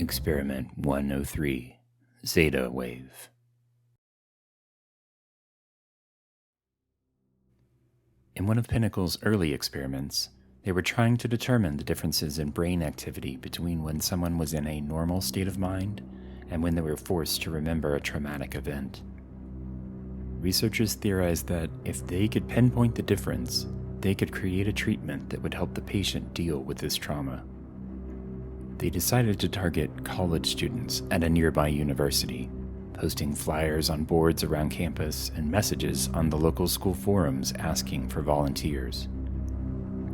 Experiment 103, Zeta Wave. In one of Pinnacle's early experiments, they were trying to determine the differences in brain activity between when someone was in a normal state of mind and when they were forced to remember a traumatic event. Researchers theorized that if they could pinpoint the difference, they could create a treatment that would help the patient deal with this trauma. They decided to target college students at a nearby university, posting flyers on boards around campus and messages on the local school forums asking for volunteers.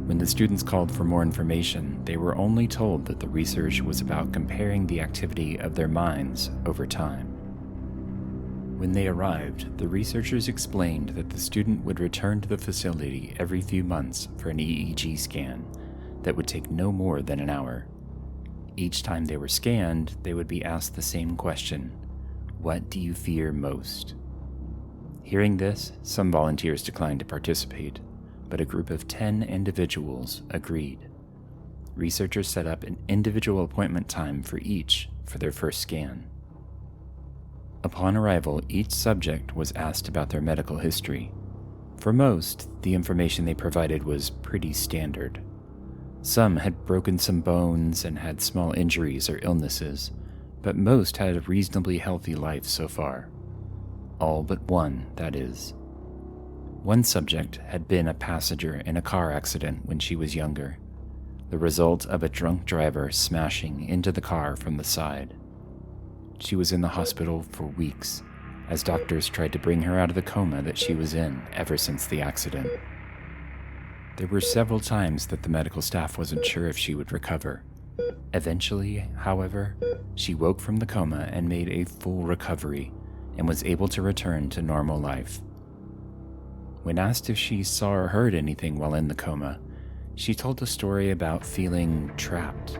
When the students called for more information, they were only told that the research was about comparing the activity of their minds over time. When they arrived, the researchers explained that the student would return to the facility every few months for an EEG scan that would take no more than an hour. Each time they were scanned, they would be asked the same question: what do you fear most? Hearing this, some volunteers declined to participate, but a group of 10 individuals agreed. Researchers set up an individual appointment time for each for their first scan. Upon arrival, each subject was asked about their medical history. For most, the information they provided was pretty standard. Some had broken some bones and had small injuries or illnesses, but most had a reasonably healthy life so far. All but one, that is. One subject had been a passenger in a car accident when she was younger, the result of a drunk driver smashing into the car from the side. She was in the hospital for weeks, as doctors tried to bring her out of the coma that she was in ever since the accident. There were several times that the medical staff wasn't sure if she would recover. Eventually, however, she woke from the coma and made a full recovery and was able to return to normal life. When asked if she saw or heard anything while in the coma, she told a story about feeling trapped,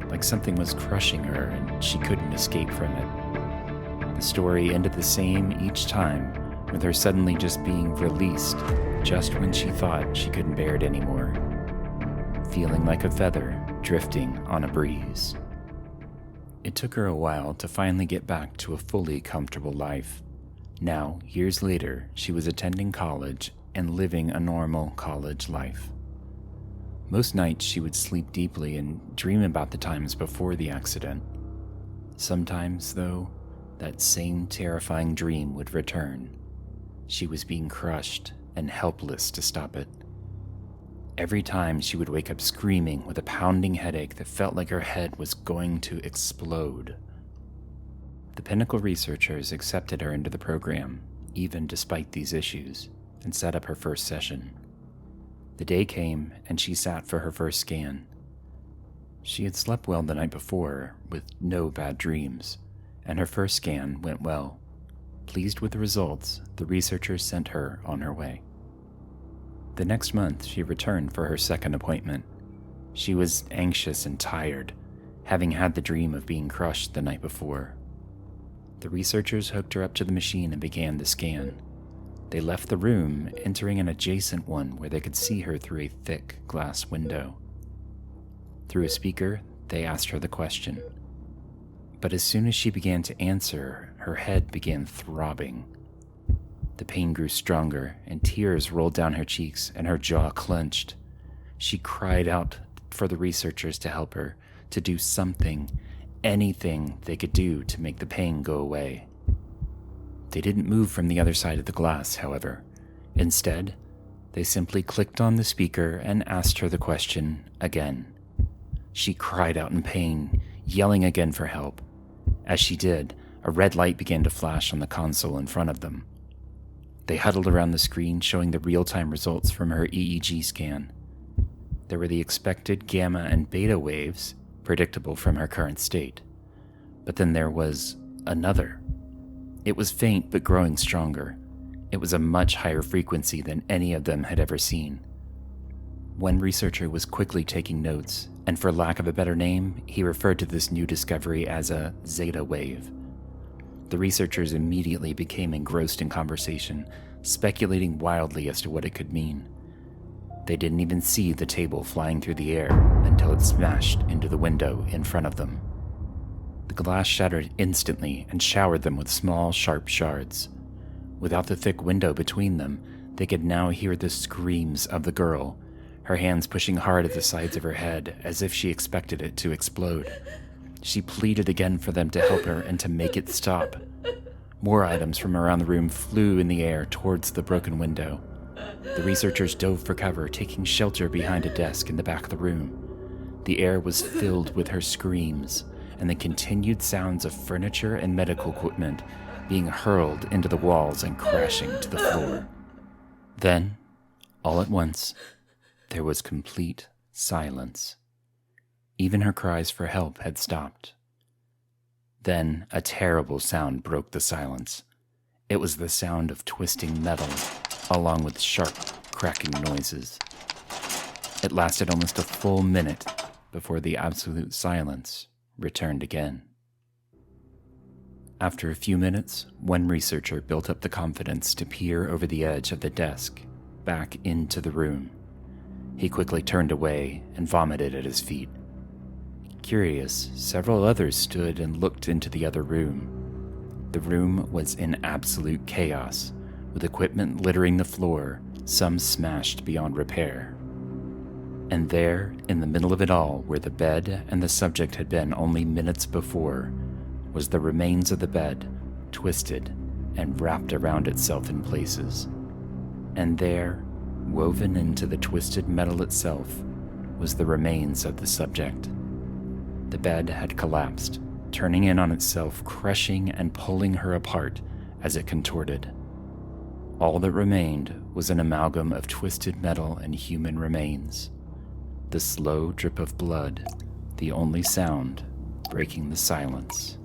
like something was crushing her and she couldn't escape from it. The story ended the same each time, with her suddenly just being released just when she thought she couldn't bear it anymore, feeling like a feather drifting on a breeze. It took her a while to finally get back to a fully comfortable life. Now, years later, she was attending college and living a normal college life. Most nights she would sleep deeply and dream about the times before the accident. Sometimes, though, that same terrifying dream would return. She was being crushed and helpless to stop it. Every time she would wake up screaming with a pounding headache that felt like her head was going to explode. The Pinnacle researchers accepted her into the program, even despite these issues, and set up her first session. The day came, and she sat for her first scan. She had slept well the night before, with no bad dreams, and her first scan went well. Pleased with the results, the researchers sent her on her way. The next month, she returned for her second appointment. She was anxious and tired, having had the dream of being crushed the night before. The researchers hooked her up to the machine and began the scan. They left the room, entering an adjacent one where they could see her through a thick glass window. Through a speaker, they asked her the question. But as soon as she began to answer, her head began throbbing. The pain grew stronger, and tears rolled down her cheeks, and her jaw clenched. She cried out for the researchers to help her, to do something, anything they could do to make the pain go away. They didn't move from the other side of the glass, however. Instead, they simply clicked on the speaker and asked her the question again. She cried out in pain, yelling again for help. As she did, a red light began to flash on the console in front of them. They huddled around the screen, showing the real-time results from her EEG scan. There were the expected gamma and beta waves, predictable from her current state. But then there was another. It was faint but growing stronger. It was a much higher frequency than any of them had ever seen. One researcher was quickly taking notes, and for lack of a better name, he referred to this new discovery as a Zeta Wave. The researchers immediately became engrossed in conversation, speculating wildly as to what it could mean. They didn't even see the table flying through the air until it smashed into the window in front of them. The glass shattered instantly and showered them with small, sharp shards. Without the thick window between them, they could now hear the screams of the girl, her hands pushing hard at the sides of her head as if she expected it to explode. She pleaded again for them to help her and to make it stop. More items from around the room flew in the air towards the broken window. The researchers dove for cover, taking shelter behind a desk in the back of the room. The air was filled with her screams and the continued sounds of furniture and medical equipment being hurled into the walls and crashing to the floor. Then, all at once, there was complete silence. Even her cries for help had stopped. Then a terrible sound broke the silence. It was the sound of twisting metal, along with sharp, cracking noises. It lasted almost a full minute before the absolute silence returned again. After a few minutes, one researcher built up the confidence to peer over the edge of the desk, back into the room. He quickly turned away and vomited at his feet. Curious, several others stood and looked into the other room. The room was in absolute chaos, with equipment littering the floor, some smashed beyond repair. And there, in the middle of it all, where the bed and the subject had been only minutes before, was the remains of the bed, twisted and wrapped around itself in places. And there, woven into the twisted metal itself, was the remains of the subject. The bed had collapsed, turning in on itself, crushing and pulling her apart as it contorted. All that remained was an amalgam of twisted metal and human remains. The slow drip of blood, the only sound breaking the silence.